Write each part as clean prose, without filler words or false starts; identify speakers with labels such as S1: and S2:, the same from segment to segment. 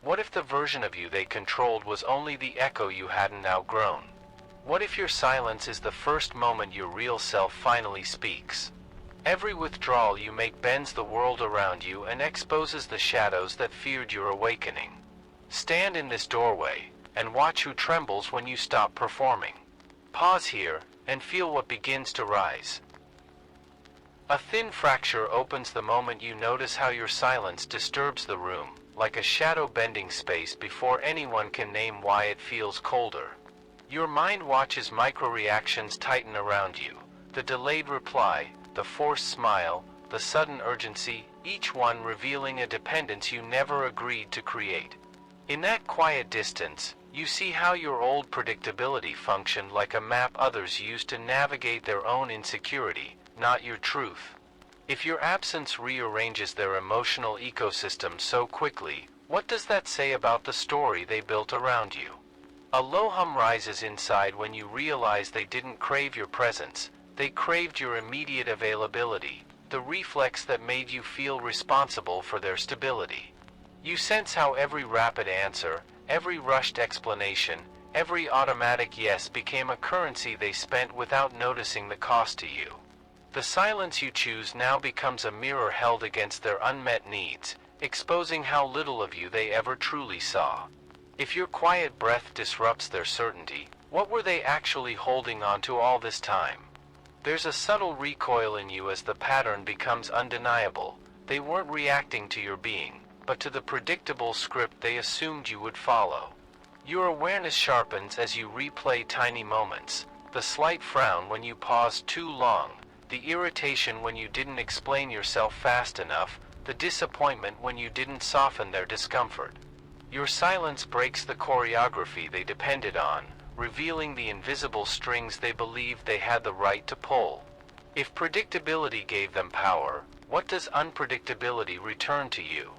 S1: What if the version of you they controlled was only the echo you hadn't outgrown? What if your silence is the first moment your real self finally speaks? Every withdrawal you make bends the world around you and exposes the shadows that feared your awakening. Stand in this doorway and watch who trembles when you stop performing. Pause here and feel what begins to rise. A thin fracture opens the moment you notice how your silence disturbs the room, like a shadow bending space before anyone can name why it feels colder. Your mind watches micro-reactions tighten around you. The delayed reply, the forced smile, the sudden urgency, each one revealing a dependence you never agreed to create. In that quiet distance, you see how your old predictability functioned like a map others used to navigate their own insecurity, not your truth. If your absence rearranges their emotional ecosystem so quickly, what does that say about the story they built around you? A low hum rises inside when you realize they didn't crave your presence, they craved your immediate availability, the reflex that made you feel responsible for their stability. You sense how every rapid answer, every rushed explanation, every automatic yes became a currency they spent without noticing the cost to you. The silence you choose now becomes a mirror held against their unmet needs, exposing how little of you they ever truly saw. If your quiet breath disrupts their certainty, what were they actually holding on to all this time? There's a subtle recoil in you as the pattern becomes undeniable. They weren't reacting to your being, but to the predictable script they assumed you would follow. Your awareness sharpens as you replay tiny moments, the slight frown when you paused too long, the irritation when you didn't explain yourself fast enough, the disappointment when you didn't soften their discomfort. Your silence breaks the choreography they depended on, revealing the invisible strings they believed they had the right to pull. If predictability gave them power, what does unpredictability return to you?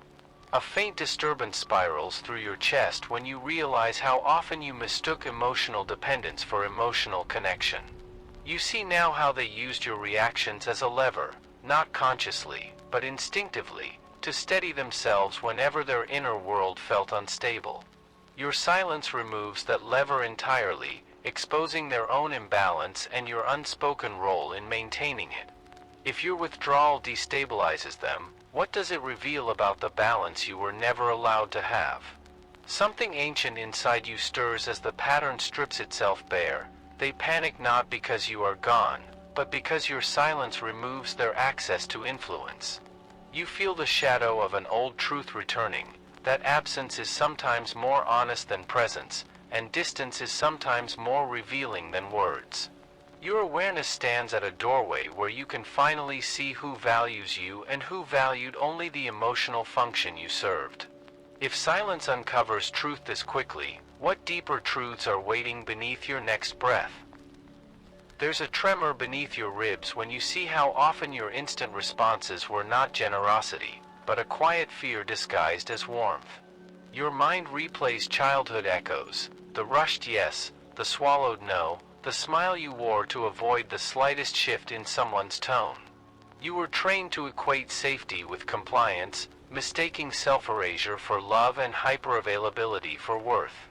S1: A faint disturbance spirals through your chest when you realize how often you mistook emotional dependence for emotional connection. You see now how they used your reactions as a lever, not consciously, but instinctively, to steady themselves whenever their inner world felt unstable. Your silence removes that lever entirely, exposing their own imbalance and your unspoken role in maintaining it. If your withdrawal destabilizes them, what does it reveal about the balance you were never allowed to have? Something ancient inside you stirs as the pattern strips itself bare. They panic not because you are gone, but because your silence removes their access to influence. You feel the shadow of an old truth returning, that absence is sometimes more honest than presence, and distance is sometimes more revealing than words. Your awareness stands at a doorway where you can finally see who values you and who valued only the emotional function you served. If silence uncovers truth this quickly, what deeper truths are waiting beneath your next breath? There's a tremor beneath your ribs when you see how often your instant responses were not generosity, but a quiet fear disguised as warmth. Your mind replays childhood echoes, the rushed yes, the swallowed no, the smile you wore to avoid the slightest shift in someone's tone. You were trained to equate safety with compliance, mistaking self-erasure for love and hyper-availability for worth.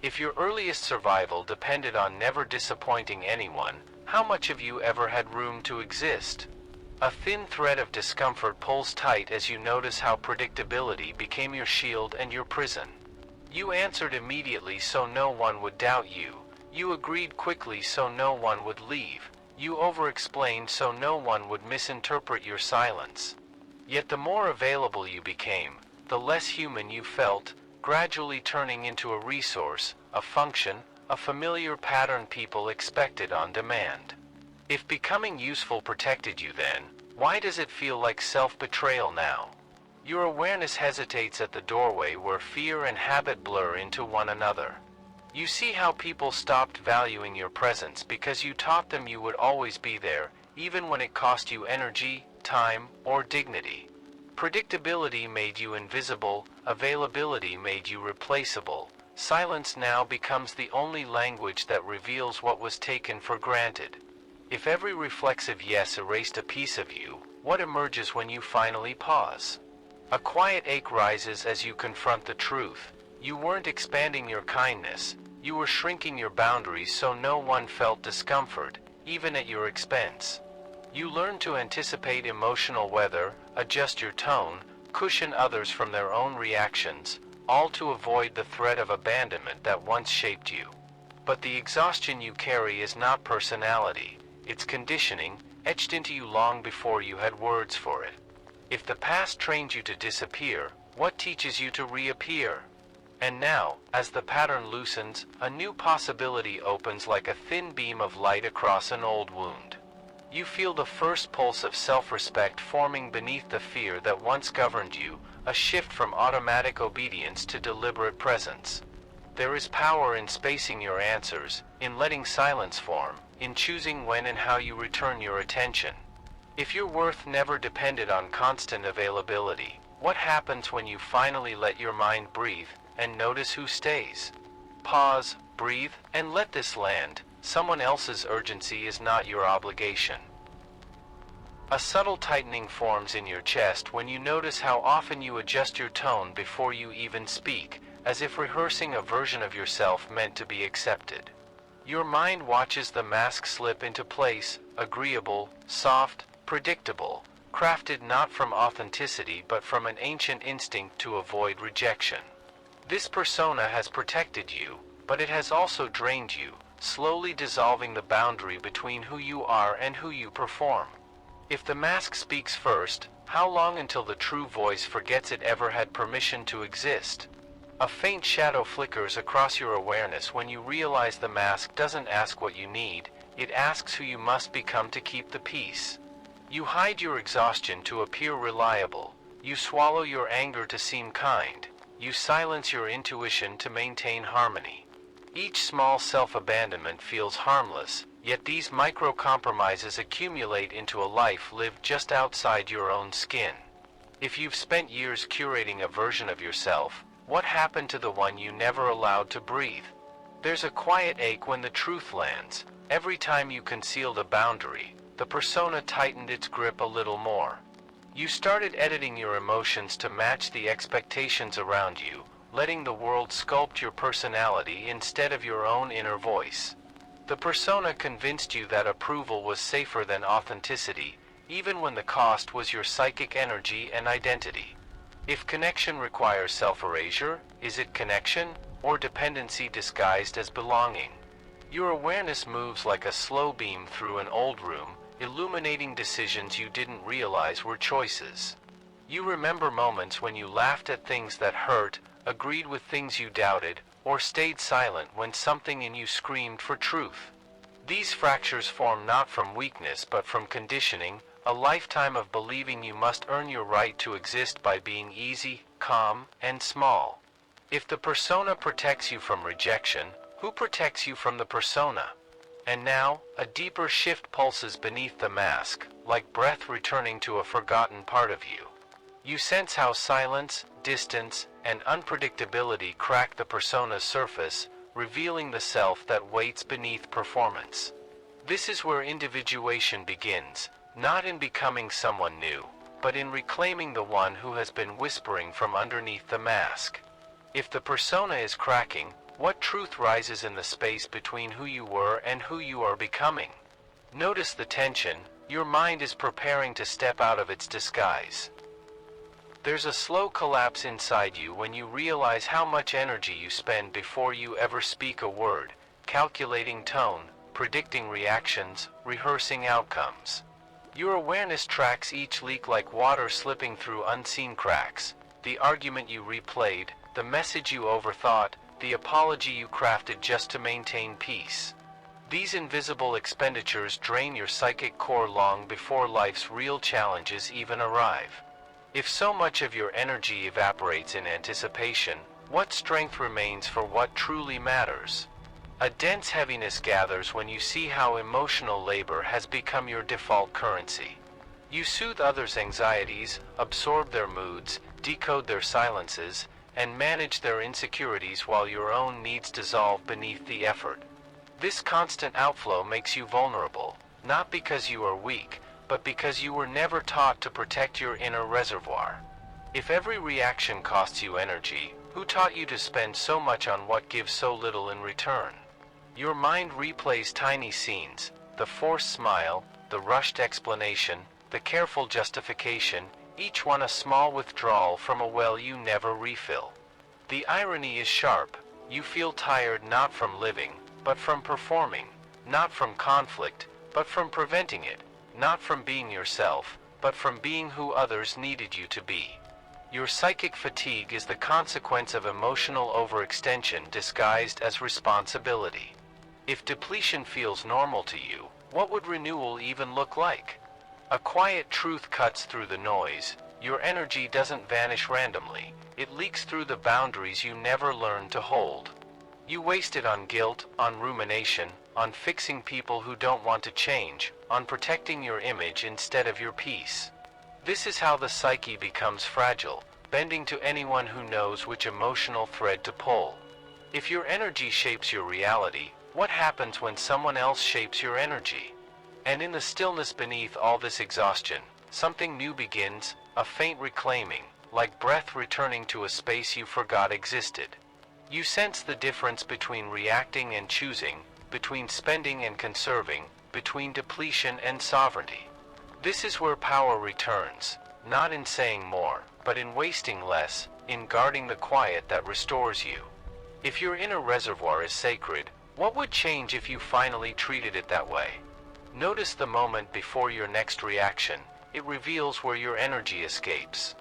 S1: If your earliest survival depended on never disappointing anyone, how much of you ever had room to exist? A thin thread of discomfort pulls tight as you notice how predictability became your shield and your prison. You answered immediately so no one would doubt you. You agreed quickly so no one would leave. You over-explained so no one would misinterpret your silence. Yet the more available you became, the less human you felt, gradually turning into a resource, a function, a familiar pattern people expected on demand. If becoming useful protected you then, why does it feel like self-betrayal now? Your awareness hesitates at the doorway where fear and habit blur into one another. You see how people stopped valuing your presence because you taught them you would always be there, even when it cost you energy, time, or dignity. Predictability made you invisible, availability made you replaceable. Silence now becomes the only language that reveals what was taken for granted. If every reflexive yes erased a piece of you, what emerges when you finally pause? A quiet ache rises as you confront the truth. You weren't expanding your kindness, you were shrinking your boundaries so no one felt discomfort, even at your expense. You learned to anticipate emotional weather, adjust your tone, cushion others from their own reactions, all to avoid the threat of abandonment that once shaped you. But the exhaustion you carry is not personality, it's conditioning, etched into you long before you had words for it. If the past trained you to disappear, what teaches you to reappear? And now, as the pattern loosens, a new possibility opens like a thin beam of light across an old wound. You feel the first pulse of self-respect forming beneath the fear that once governed you, a shift from automatic obedience to deliberate presence. There is power in spacing your answers, in letting silence form, in choosing when and how you return your attention. If your worth never depended on constant availability, what happens when you finally let your mind breathe and notice who stays? Pause, breathe, and let this land. Someone else's urgency is not your obligation. A subtle tightening forms in your chest when you notice how often you adjust your tone before you even speak, as if rehearsing a version of yourself meant to be accepted. Your mind watches the mask slip into place, agreeable, soft, predictable, crafted not from authenticity but from an ancient instinct to avoid rejection. This persona has protected you, but it has also drained you, slowly dissolving the boundary between who you are and who you perform. If the mask speaks first, how long until the true voice forgets it ever had permission to exist? A faint shadow flickers across your awareness when you realize the mask doesn't ask what you need, it asks who you must become to keep the peace. You hide your exhaustion to appear reliable, you swallow your anger to seem kind, you silence your intuition to maintain harmony. Each small self-abandonment feels harmless, yet these micro-compromises accumulate into a life lived just outside your own skin. If you've spent years curating a version of yourself, what happened to the one you never allowed to breathe? There's a quiet ache when the truth lands. Every time you concealed a boundary, the persona tightened its grip a little more. You started editing your emotions to match the expectations around you, letting the world sculpt your personality instead of your own inner voice. The persona convinced you that approval was safer than authenticity, even when the cost was your psychic energy and identity. If connection requires self-erasure, is it connection, or dependency disguised as belonging? Your awareness moves like a slow beam through an old room, illuminating decisions you didn't realize were choices. You remember moments when you laughed at things that hurt, agreed with things you doubted, or stayed silent when something in you screamed for truth. These fractures form not from weakness but from conditioning, a lifetime of believing you must earn your right to exist by being easy, calm, and small. If the persona protects you from rejection, who protects you from the persona? And now, a deeper shift pulses beneath the mask, like breath returning to a forgotten part of you. You sense how silence, distance, and unpredictability crack the persona's surface, revealing the self that waits beneath performance. This is where individuation begins, not in becoming someone new, but in reclaiming the one who has been whispering from underneath the mask. If the persona is cracking, what truth rises in the space between who you were and who you are becoming? Notice the tension. Your mind is preparing to step out of its disguise. There's a slow collapse inside you when you realize how much energy you spend before you ever speak a word, calculating tone, predicting reactions, rehearsing outcomes. Your awareness tracks each leak like water slipping through unseen cracks, the argument you replayed, the message you overthought, the apology you crafted just to maintain peace. These invisible expenditures drain your psychic core long before life's real challenges even arrive. If so much of your energy evaporates in anticipation, what strength remains for what truly matters? A dense heaviness gathers when you see how emotional labor has become your default currency. You soothe others' anxieties, absorb their moods, decode their silences, and manage their insecurities while your own needs dissolve beneath the effort. This constant outflow makes you vulnerable, not because you are weak, but because you were never taught to protect your inner reservoir. If every reaction costs you energy, Who taught you to spend so much on what gives so little in return? Your mind replays tiny scenes, the forced smile, the rushed explanation, the careful justification, each one a small withdrawal from a well you never refill. The irony is sharp. You feel tired not from living, but from performing, not from conflict, but from preventing it, not from being yourself, but from being who others needed you to be. Your psychic fatigue is the consequence of emotional overextension disguised as responsibility. If depletion feels normal to you, what would renewal even look like? A quiet truth cuts through the noise. Your energy doesn't vanish randomly. It leaks through the boundaries you never learned to hold. You waste it on guilt, on rumination, on fixing people who don't want to change, on protecting your image instead of your peace. This is how the psyche becomes fragile, bending to anyone who knows which emotional thread to pull. If your energy shapes your reality, what happens when someone else shapes your energy? And in the stillness beneath all this exhaustion, something new begins, a faint reclaiming, like breath returning to a space you forgot existed. You sense the difference between reacting and choosing, between spending and conserving, between depletion and sovereignty. This is where power returns, not in saying more, but in wasting less, in guarding the quiet that restores you. If your inner reservoir is sacred, what would change if you finally treated it that way? Notice the moment before your next reaction. It reveals where your energy escapes.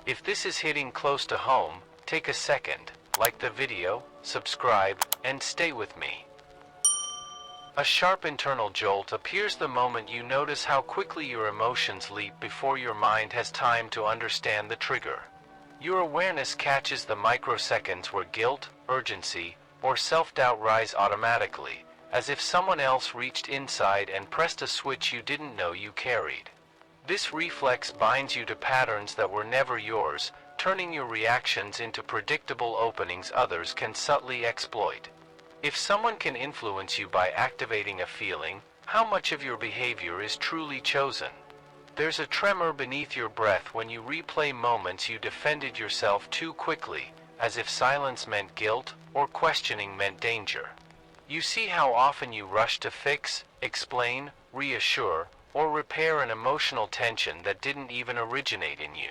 S1: If this is hitting close to home, take a second, like the video, subscribe, and stay with me. A sharp internal jolt appears the moment you notice how quickly your emotions leap before your mind has time to understand the trigger. Your awareness catches the microseconds where guilt, urgency, or self-doubt rise automatically, as if someone else reached inside and pressed a switch you didn't know you carried. This reflex binds you to patterns that were never yours, turning your reactions into predictable openings others can subtly exploit. If someone can influence you by activating a feeling, how much of your behavior is truly chosen? There's a tremor beneath your breath when you replay moments you defended yourself too quickly, as if silence meant guilt or questioning meant danger. You see how often you rush to fix, explain, reassure, or repair an emotional tension that didn't even originate in you.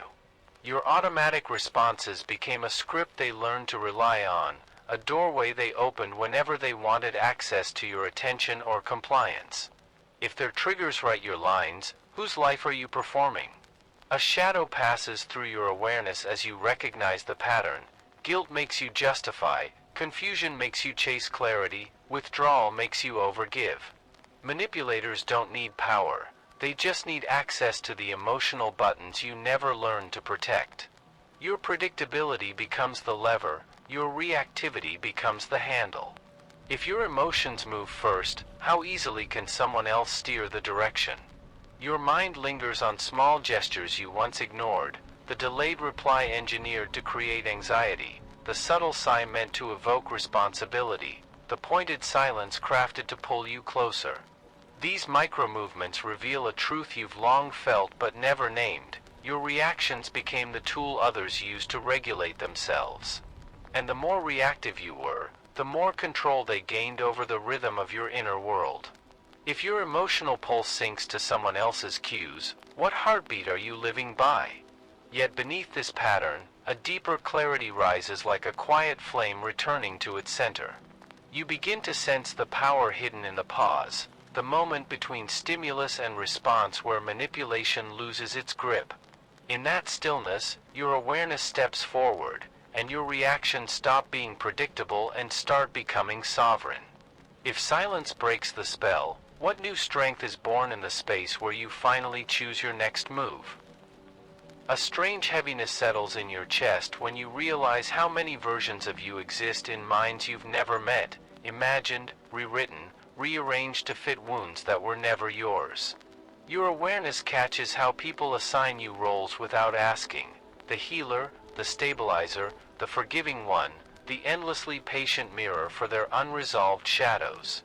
S1: Your automatic responses became a script they learned to rely on, a doorway they opened whenever they wanted access to your attention or compliance. If their triggers write your lines, whose life are you performing? A shadow passes through your awareness as you recognize the pattern. Guilt makes you justify, confusion makes you chase clarity, withdrawal makes you overgive. Manipulators don't need power. They just need access to the emotional buttons you never learned to protect. Your predictability becomes the lever, your reactivity becomes the handle. If your emotions move first, how easily can someone else steer the direction? Your mind lingers on small gestures you once ignored, the delayed reply engineered to create anxiety, the subtle sigh meant to evoke responsibility, the pointed silence crafted to pull you closer. These micro-movements reveal a truth you've long felt but never named. Your reactions became the tool others used to regulate themselves. And the more reactive you were, the more control they gained over the rhythm of your inner world. If your emotional pulse syncs to someone else's cues, what heartbeat are you living by? Yet beneath this pattern, a deeper clarity rises like a quiet flame returning to its center. You begin to sense the power hidden in the pause, the moment between stimulus and response where manipulation loses its grip. In that stillness, your awareness steps forward, and your reactions stop being predictable and start becoming sovereign. If silence breaks the spell, what new strength is born in the space where you finally choose your next move? A strange heaviness settles in your chest when you realize how many versions of you exist in minds you've never met, imagined, rewritten, rearranged to fit wounds that were never yours. Your awareness catches how people assign you roles without asking: the healer, the stabilizer, the forgiving one, the endlessly patient mirror for their unresolved shadows.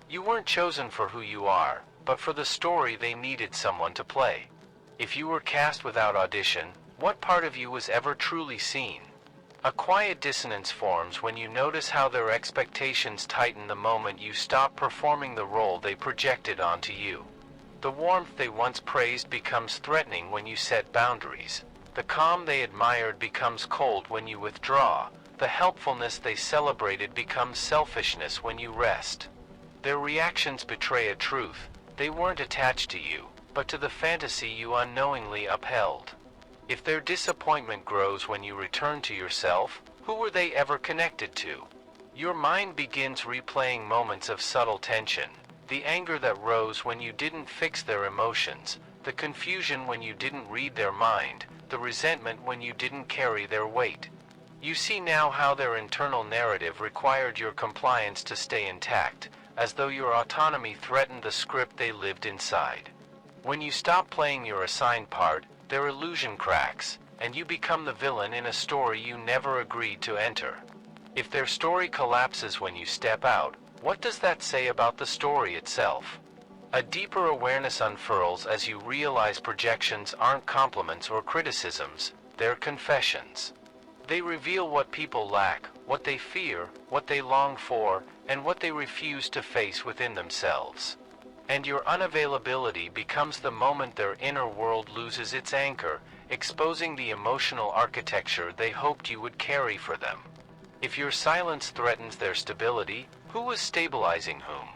S1: You weren't chosen for who you are, but for the story they needed someone to play. If you were cast without audition, what part of you was ever truly seen? A quiet dissonance forms when you notice how their expectations tighten the moment you stop performing the role they projected onto you. The warmth they once praised becomes threatening when you set boundaries. The calm they admired becomes cold when you withdraw. The helpfulness they celebrated becomes selfishness when you rest. Their reactions betray a truth: they weren't attached to you, but to the fantasy you unknowingly upheld. If their disappointment grows when you return to yourself, who were they ever connected to? Your mind begins replaying moments of subtle tension: the anger that rose when you didn't fix their emotions, the confusion when you didn't read their mind, the resentment when you didn't carry their weight. You see now how their internal narrative required your compliance to stay intact, as though your autonomy threatened the script they lived inside. When you stop playing your assigned part, their illusion cracks, and you become the villain in a story you never agreed to enter. If their story collapses when you step out, what does that say about the story itself? A deeper awareness unfurls as you realize projections aren't compliments or criticisms, they're confessions. They reveal what people lack, what they fear, what they long for, and what they refuse to face within themselves. And your unavailability becomes the moment their inner world loses its anchor, exposing the emotional architecture they hoped you would carry for them. If your silence threatens their stability, who is stabilizing whom?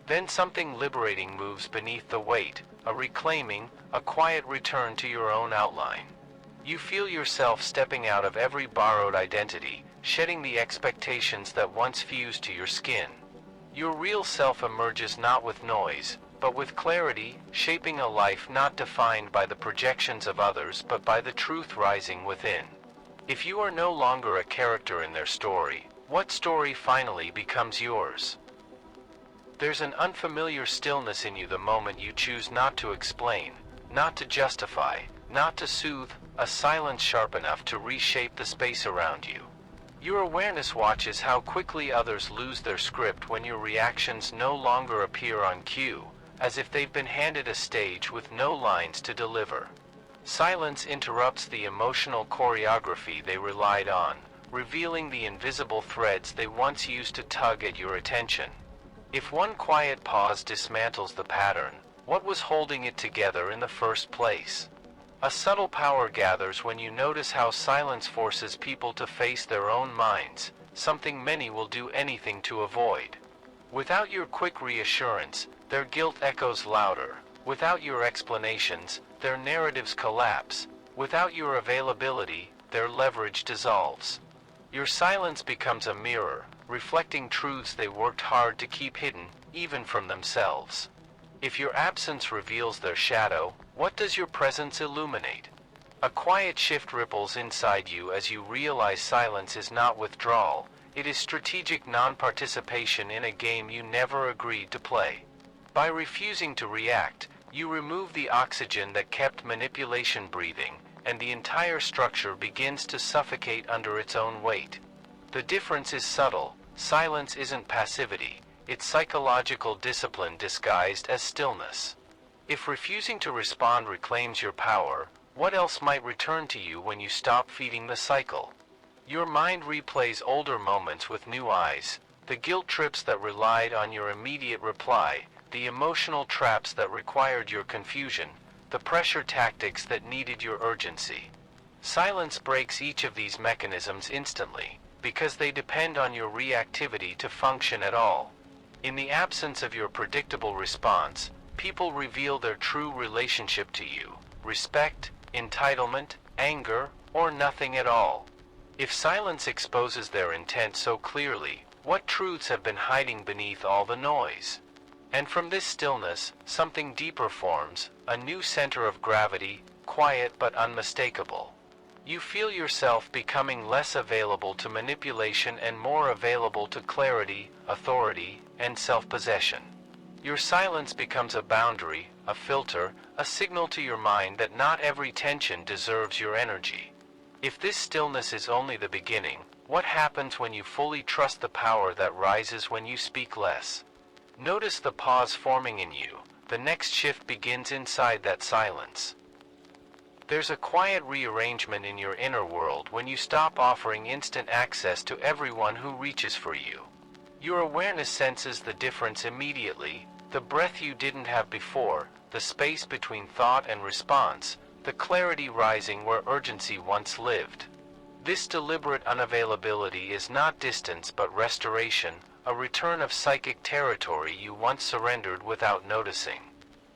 S1: Then something liberating moves beneath the weight, a reclaiming, a quiet return to your own outline. You feel yourself stepping out of every borrowed identity, shedding the expectations that once fused to your skin. Your real self emerges not with noise, but with clarity, shaping a life not defined by the projections of others but by the truth rising within. If you are no longer a character in their story, what story finally becomes yours? There's an unfamiliar stillness in you the moment you choose not to explain, not to justify, not to soothe, a silence sharp enough to reshape the space around you. Your awareness watches how quickly others lose their script when your reactions no longer appear on cue, as if they've been handed a stage with no lines to deliver. Silence interrupts the emotional choreography they relied on, revealing the invisible threads they once used to tug at your attention. If one quiet pause dismantles the pattern, what was holding it together in the first place? A subtle power gathers when you notice how silence forces people to face their own minds, something many will do anything to avoid. Without your quick reassurance, their guilt echoes louder. Without your explanations, their narratives collapse. Without your availability, their leverage dissolves. Your silence becomes a mirror, reflecting truths they worked hard to keep hidden, even from themselves. If your absence reveals their shadow, what does your presence illuminate? A quiet shift ripples inside you as you realize silence is not withdrawal, it is strategic non-participation in a game you never agreed to play. By refusing to react, you remove the oxygen that kept manipulation breathing, and the entire structure begins to suffocate under its own weight. The difference is subtle. Silence isn't passivity, it's psychological discipline disguised as stillness. If refusing to respond reclaims your power, what else might return to you when you stop feeding the cycle? Your mind replays older moments with new eyes, the guilt trips that relied on your immediate reply, the emotional traps that required your confusion, the pressure tactics that needed your urgency. Silence breaks each of these mechanisms instantly, because they depend on your reactivity to function at all. In the absence of your predictable response, people reveal their true relationship to you: respect, entitlement, anger, or nothing at all. If silence exposes their intent so clearly, what truths have been hiding beneath all the noise? And from this stillness, something deeper forms, a new center of gravity, quiet but unmistakable. You feel yourself becoming less available to manipulation and more available to clarity, authority, and self-possession. Your silence becomes a boundary, a filter, a signal to your mind that not every tension deserves your energy. If this stillness is only the beginning, what happens when you fully trust the power that rises when you speak less? Notice the pause forming in you. The next shift begins inside that silence. There's a quiet rearrangement in your inner world when you stop offering instant access to everyone who reaches for you. Your awareness senses the difference immediately, the breath you didn't have before, the space between thought and response, the clarity rising where urgency once lived. This deliberate unavailability is not distance but restoration, a return of psychic territory you once surrendered without noticing.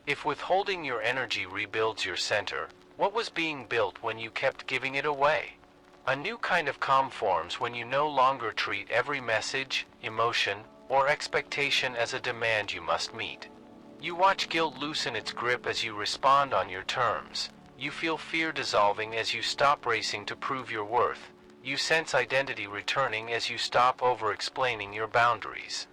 S1: If withholding your energy rebuilds your center, what was being built when you kept giving it away? A new kind of calm forms when you no longer treat every message, emotion, or expectation as a demand you must meet. You watch guilt loosen its grip as you respond on your terms. You feel fear dissolving as you stop racing to prove your worth. You sense identity returning as you stop over-explaining your boundaries.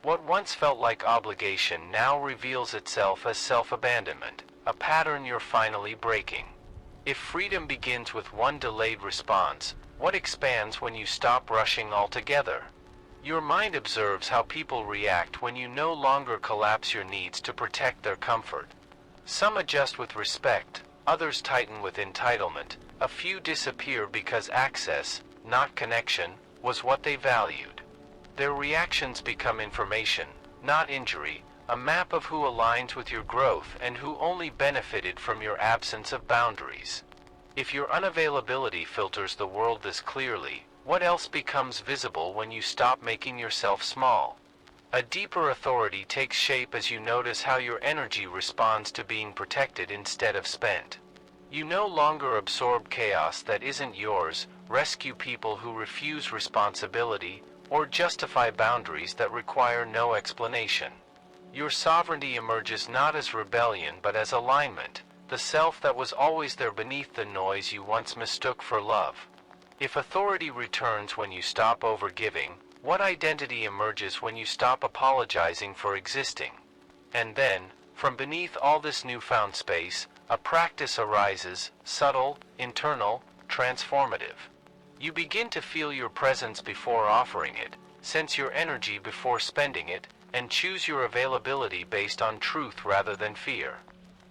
S1: What once felt like obligation now reveals itself as self-abandonment, a pattern you're finally breaking. If freedom begins with one delayed response, what expands when you stop rushing altogether? Your mind observes how people react when you no longer collapse your needs to protect their comfort. Some adjust with respect, others tighten with entitlement, a few disappear because access, not connection, was what they valued. Their reactions become information, not injury, a map of who aligns with your growth and who only benefited from your absence of boundaries. If your unavailability filters the world this clearly, what else becomes visible when you stop making yourself small? A deeper authority takes shape as you notice how your energy responds to being protected instead of spent. You no longer absorb chaos that isn't yours, rescue people who refuse responsibility, or justify boundaries that require no explanation. Your sovereignty emerges not as rebellion but as alignment, the self that was always there beneath the noise you once mistook for love. If authority returns when you stop overgiving, what identity emerges when you stop apologizing for existing? And then, from beneath all this newfound space, a practice arises, subtle, internal, transformative. You begin to feel your presence before offering it, sense your energy before spending it, and choose your availability based on truth rather than fear.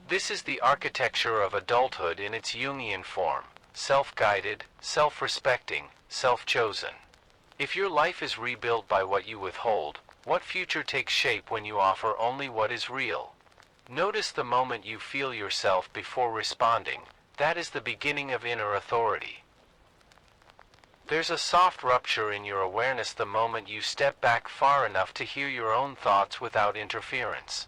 S1: This is the architecture of adulthood in its Jungian form, self-guided, self-respecting, self-chosen. If your life is rebuilt by what you withhold, what future takes shape when you offer only what is real? Notice the moment you feel yourself before responding. That is the beginning of inner authority. There's a soft rupture in your awareness the moment you step back far enough to hear your own thoughts without interference.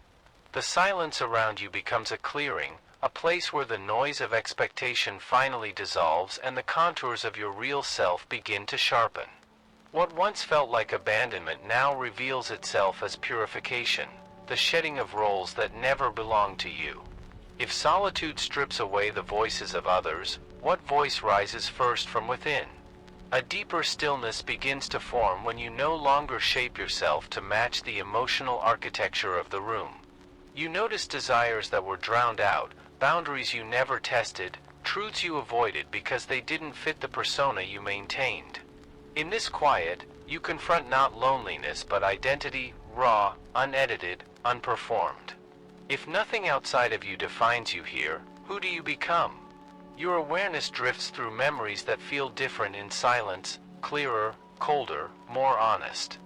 S1: The silence around you becomes a clearing, a place where the noise of expectation finally dissolves and the contours of your real self begin to sharpen. What once felt like abandonment now reveals itself as purification, the shedding of roles that never belonged to you. If solitude strips away the voices of others, what voice rises first from within? A deeper stillness begins to form when you no longer shape yourself to match the emotional architecture of the room. You notice desires that were drowned out, boundaries you never tested, truths you avoided because they didn't fit the persona you maintained. In this quiet, you confront not loneliness but identity, raw, unedited, unperformed. If nothing outside of you defines you here, who do you become? Your awareness drifts through memories that feel different in silence, clearer, colder, more honest.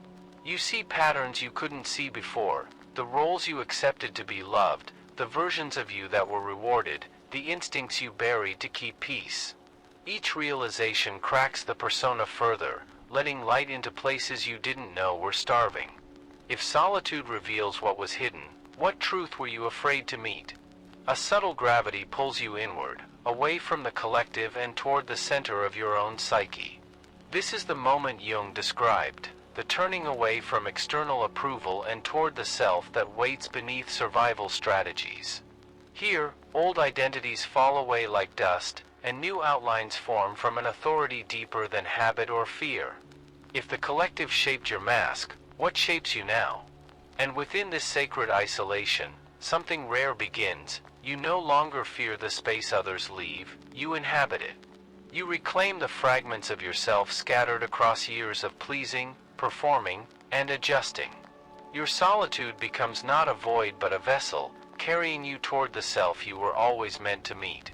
S1: You see patterns you couldn't see before, the roles you accepted to be loved, the versions of you that were rewarded, the instincts you buried to keep peace. Each realization cracks the persona further, letting light into places you didn't know were starving. If solitude reveals what was hidden, what truth were you afraid to meet? A subtle gravity pulls you inward, away from the collective and toward the center of your own psyche. This is the moment Jung described, the turning away from external approval and toward the self that waits beneath survival strategies. Here, old identities fall away like dust, and new outlines form from an authority deeper than habit or fear. If the collective shaped your mask, what shapes you now? And within this sacred isolation, something rare begins. You no longer fear the space others leave, you inhabit it. You reclaim the fragments of yourself scattered across years of pleasing, performing, and adjusting. Your solitude becomes not a void but a vessel, carrying you toward the self you were always meant to meet.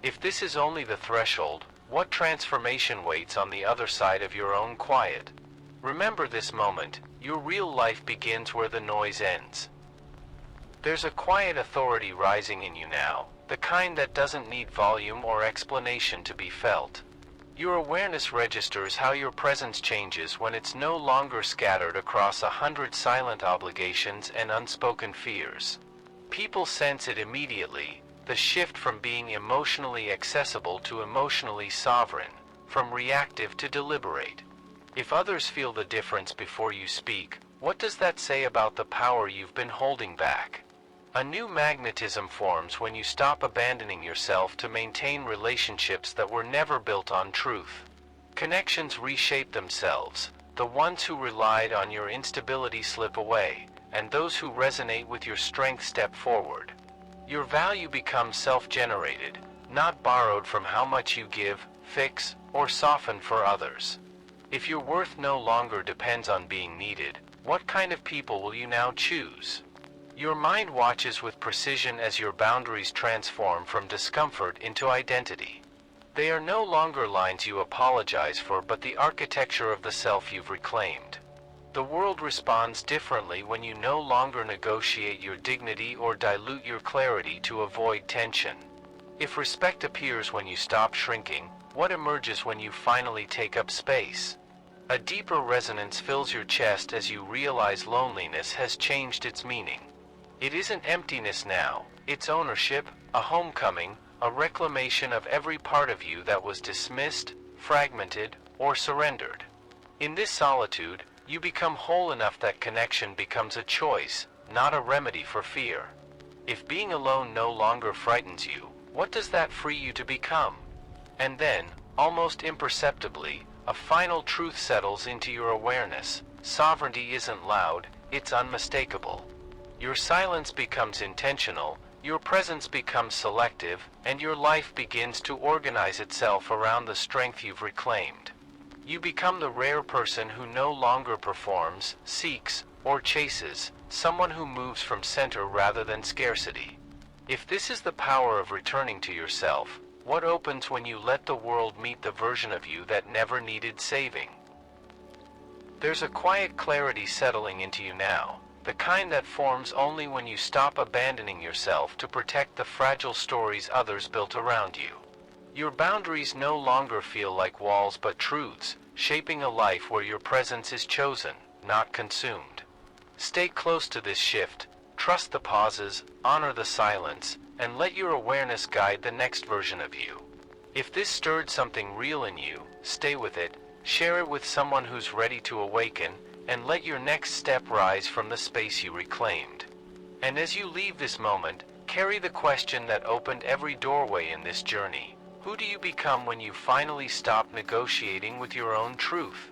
S1: If this is only the threshold, what transformation waits on the other side of your own quiet? Remember this moment, your real life begins where the noise ends. There's a quiet authority rising in you now, the kind that doesn't need volume or explanation to be felt. Your awareness registers how your presence changes when it's no longer scattered across 100 silent obligations and unspoken fears. People sense it immediately, the shift from being emotionally accessible to emotionally sovereign, from reactive to deliberate. If others feel the difference before you speak, what does that say about the power you've been holding back? A new magnetism forms when you stop abandoning yourself to maintain relationships that were never built on truth. Connections reshape themselves, the ones who relied on your instability slip away, and those who resonate with your strength step forward. Your value becomes self-generated, not borrowed from how much you give, fix, or soften for others. If your worth no longer depends on being needed, what kind of people will you now choose? Your mind watches with precision as your boundaries transform from discomfort into identity. They are no longer lines you apologize for, but the architecture of the self you've reclaimed. The world responds differently when you no longer negotiate your dignity or dilute your clarity to avoid tension. If respect appears when you stop shrinking, what emerges when you finally take up space? A deeper resonance fills your chest as you realize loneliness has changed its meaning. It isn't emptiness now, it's ownership, a homecoming, a reclamation of every part of you that was dismissed, fragmented, or surrendered. In this solitude, you become whole enough that connection becomes a choice, not a remedy for fear. If being alone no longer frightens you, what does that free you to become? And then, almost imperceptibly, a final truth settles into your awareness. Sovereignty isn't loud, it's unmistakable. Your silence becomes intentional, your presence becomes selective, and your life begins to organize itself around the strength you've reclaimed. You become the rare person who no longer performs, seeks, or chases, someone who moves from center rather than scarcity. If this is the power of returning to yourself, what opens when you let the world meet the version of you that never needed saving? There's a quiet clarity settling into you now, the kind that forms only when you stop abandoning yourself to protect the fragile stories others built around you. Your boundaries no longer feel like walls but truths, shaping a life where your presence is chosen, not consumed. Stay close to this shift, trust the pauses, honor the silence, and let your awareness guide the next version of you. If this stirred something real in you, stay with it, share it with someone who's ready to awaken, and let your next step rise from the space you reclaimed. And as you leave this moment, carry the question that opened every doorway in this journey. Who do you become when you finally stop negotiating with your own truth?